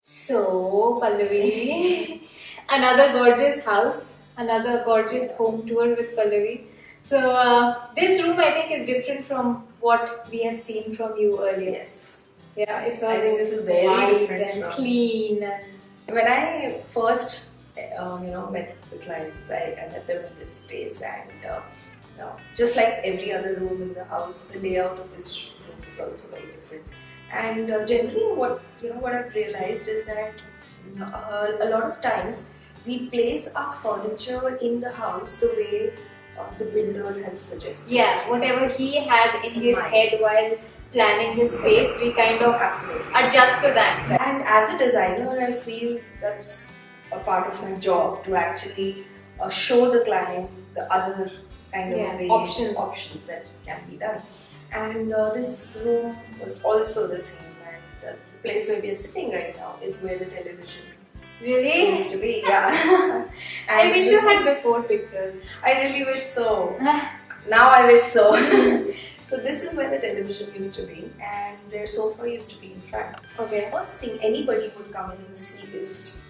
So, Pallavi, another gorgeous house, another gorgeous home tour with Pallavi. So, this room I think is different from what we have seen from you earlier. Yes. Yeah, it's all I think this is very white different and from clean. And when I first, met the clients. I met them in this space, and just like every other room in the house, the layout of this room is also very different. And generally, what I've realized is that a lot of times we place our furniture in the house the way the builder has suggested. yeah, whatever he had in his mind. head while planning his space, we kind of Absolutely. adjust to that. And as a designer, I feel that's a part of my job to actually show the client the other kind of Yeah, ways, options. that can be done. And this room was also the same. And the place where we are sitting right now is where the television Really? used to be. Yeah. I wish you had before pictures. I really wish so. Now I wish so. So this is where the television used to be, and their sofa used to be in front. Okay. First thing anybody would come in and see is,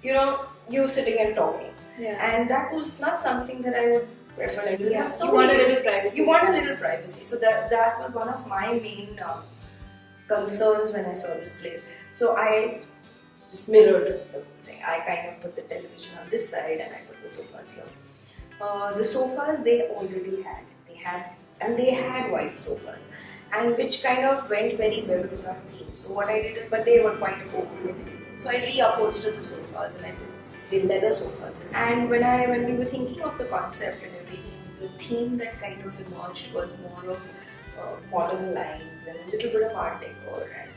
you sitting and talking. Yeah. And that was not something that I would prefer. Like, Yeah, so you want a many- little privacy. You want a little privacy. So that was one of my main concerns when I saw this place. So I just mirrored the thing. I kind of put the television on this side and I put the sofas here. The sofas they already had. They had white sofas, and which kind of went very well with our theme. So what I did is, but they were quite open. So I reupholstered the sofas and I did leather sofas. And when we were thinking of the concept and everything, the theme that kind of emerged was more of modern lines and a little bit of art decor and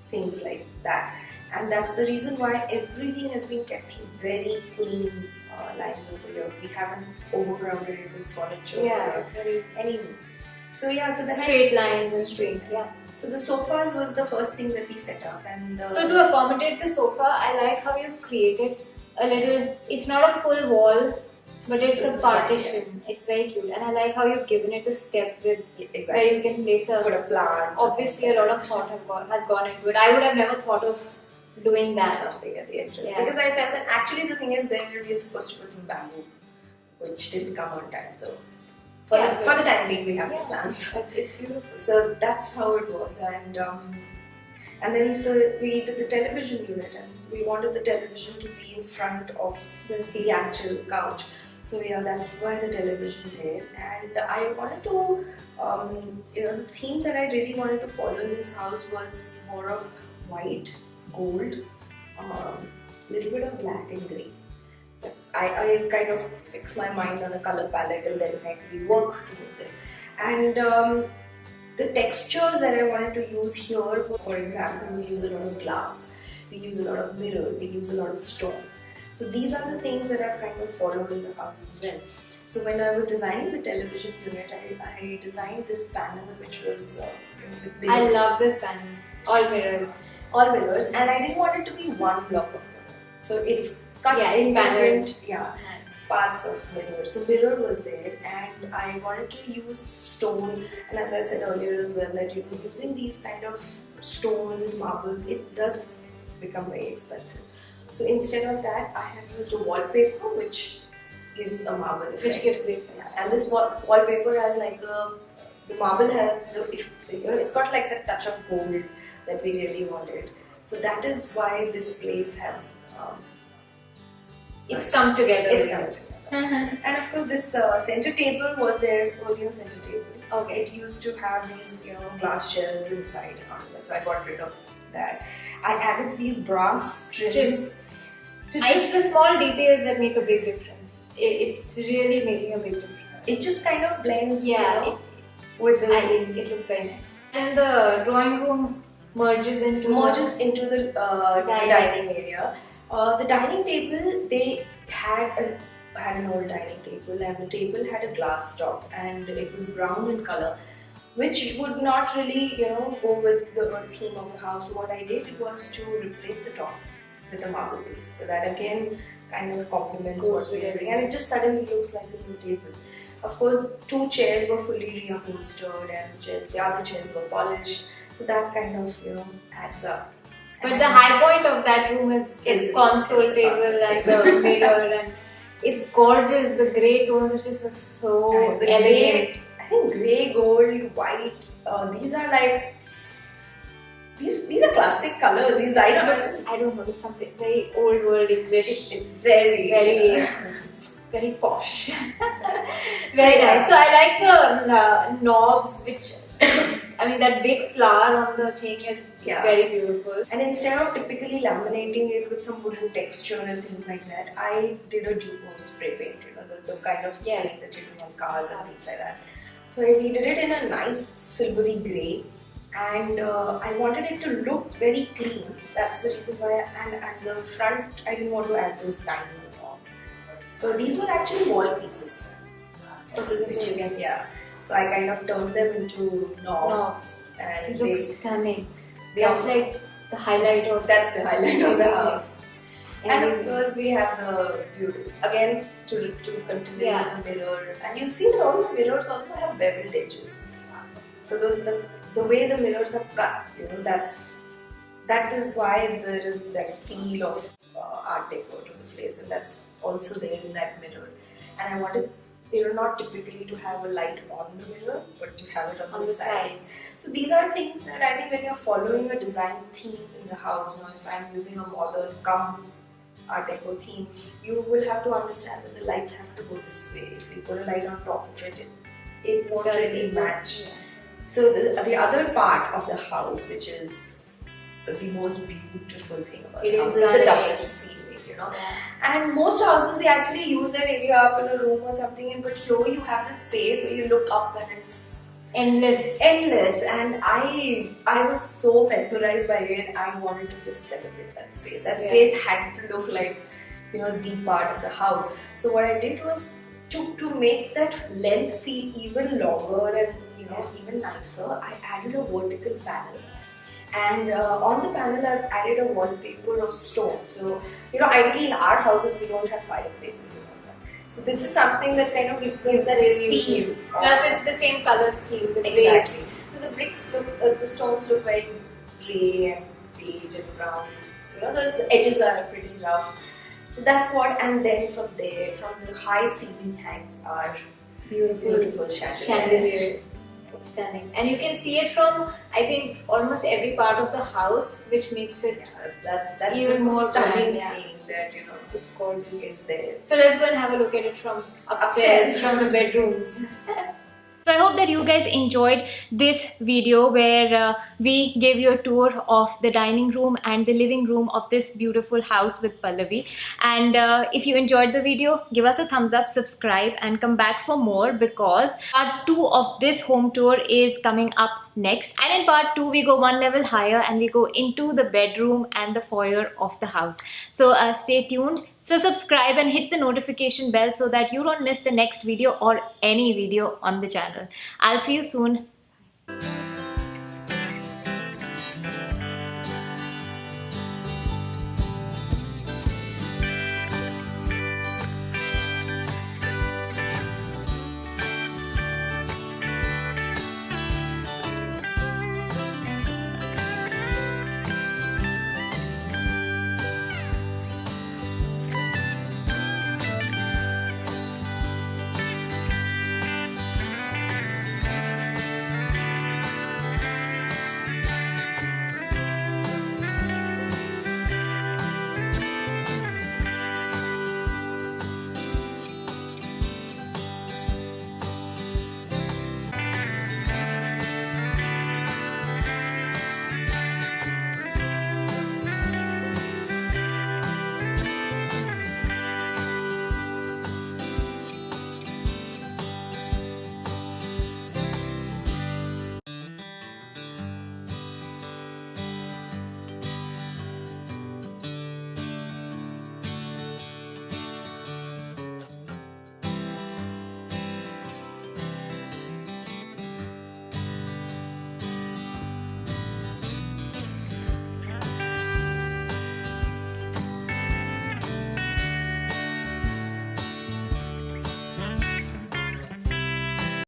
things like that. And that's the reason why everything has been kept very clean lines over here. We haven't overcrowded it with furniture Yeah, or it's very anything. So yeah, so then straight lines and straight. Yeah. So the sofas was the first thing that we set up, and So to accommodate the sofa, I like how you've created a little. It's not a full wall, but it's a partition. It's very cute, and I like how you've given it a step with exactly. where you can place Put a. a plant. Obviously, a lot of thought has gone into it. I would have never thought of doing that. Something at the entrance, Yeah. because I felt that actually the thing is there we are supposed to put some bamboo, which didn't come on time. So for the time being, we have the plants. It's beautiful. So that's how it was, and then so we did the television unit, and we wanted the television to be in front of the actual couch. So yeah, that's why the television there. And I wanted to, the theme that I really wanted to follow in this house was more of white, gold, little bit of black and grey. I kind of fix my mind on a color palette and then actually work towards it. And the textures that I wanted to use here, for example, we use a lot of glass, we use a lot of mirror, we use a lot of stone. So these are the things that I've kind of followed in the house as well. So when I was designing the television unit, I designed this panel which was with mirrors. I love this panel. All mirrors. All mirrors, and I didn't want it to be one block of mirror. So it's cut in panelled. different Nice. parts of mirror. So mirror was there, and I wanted to use stone. And as I said earlier as well, that using these kind of stones and marbles, it does become very expensive. So instead of that, I have used a wallpaper which gives a marble effect. Which gives the effect. Yeah. And this wallpaper has like the marble has it's got like the touch of gold that we really wanted. So that is why this place has It's come together. It's come together. And of course, this center table was their earlier center table. Okay. It used to have these glass shells inside and all that, so I got rid of that. I added these brass strips. It's the small details that make a big difference. It's really making a big difference. It just kind of blends. Yeah, with the it looks very nice. And the drawing room merges into the dining area. The dining table, they had an old dining table, and the table had a glass top, and it was brown in color, which would not really go with the theme of the house. So what I did was to replace the top with a marble base, so that again kind of complements what we're doing, and it just suddenly looks like a new table. Of course, 2 chairs were fully reupholstered, and the other chairs were polished, so that kind of adds up. But the high point of that room is the console table and the mirror, and it's gorgeous. The grey tones, which just look so elegant. I think grey, gold, white. These are like these are classic colors. These items. I don't know. It's something very old world English. It's very very posh. Very nice. So I like the knobs, which I mean that big flower on the thing is very beautiful. And instead of typically laminating it with some wooden texture and things like that, I did a Dupo spray paint. You know, the kind of paint that you do on cars and things like that. So we did it in a nice silvery grey, and I wanted it to look very clean. That's the reason why. And at the front, I didn't want to add those tiny knobs. So these were actually wall pieces. So this is So I kind of turned them into knobs. And it looks stunning. That's like the highlight of the house. And of course we have the again to continue with the mirror. And you'll see that all the mirrors also have beveled edges. So the way the mirrors are cut, you know, that is why there is that feel of art deco to the place, and that's also there in that mirror. And I wanted, you know, not typically to have a light on the mirror, but to have it on the sides. So these are things that I think when you're following a design theme in the house, you know, if I'm using a modern art deco theme, you will have to understand that the lights have to go this way. If you put a light on top of it, it won't really match. Yeah. So the other part of the house, which is the most beautiful thing about it, is the double ceiling. You know? And most houses, they actually use that area up in a room or something, but here you have this space where you look up and it's endless. And I was so mesmerized by it. I wanted to just celebrate that space. That space had to look like, you know, the part of the house. So what I did was to make that length feel even longer and, you know, even nicer, I added a vertical panel. And on the panel, I've added a wallpaper of stone. So, you know, ideally in our houses, we don't have fireplaces and all that. So this is something that kind of gives us that feel. Plus, it's the same color scheme. Exactly. So the bricks, the stones look very grey and beige and brown. You know, the edges are pretty rough. So that's what. And then from there, from the high ceiling hangs are beautiful chandelier. It's stunning, and you can see it from, I think, almost every part of the house, which makes it that's even the more stunning thing that, you know, it's gorgeous. Is there. So let's go and have a look at it from upstairs. From the bedrooms. So I hope that you guys enjoyed this video where we gave you a tour of the dining room and the living room of this beautiful house with Pallavi. And if you enjoyed the video, give us a thumbs up, subscribe, and come back for more, because part 2 of this home tour is coming up next. And in part 2, we go one level higher and we go into the bedroom and the foyer of the house. So stay tuned. So subscribe and hit the notification bell so that you don't miss the next video or any video on the channel. I'll see you soon.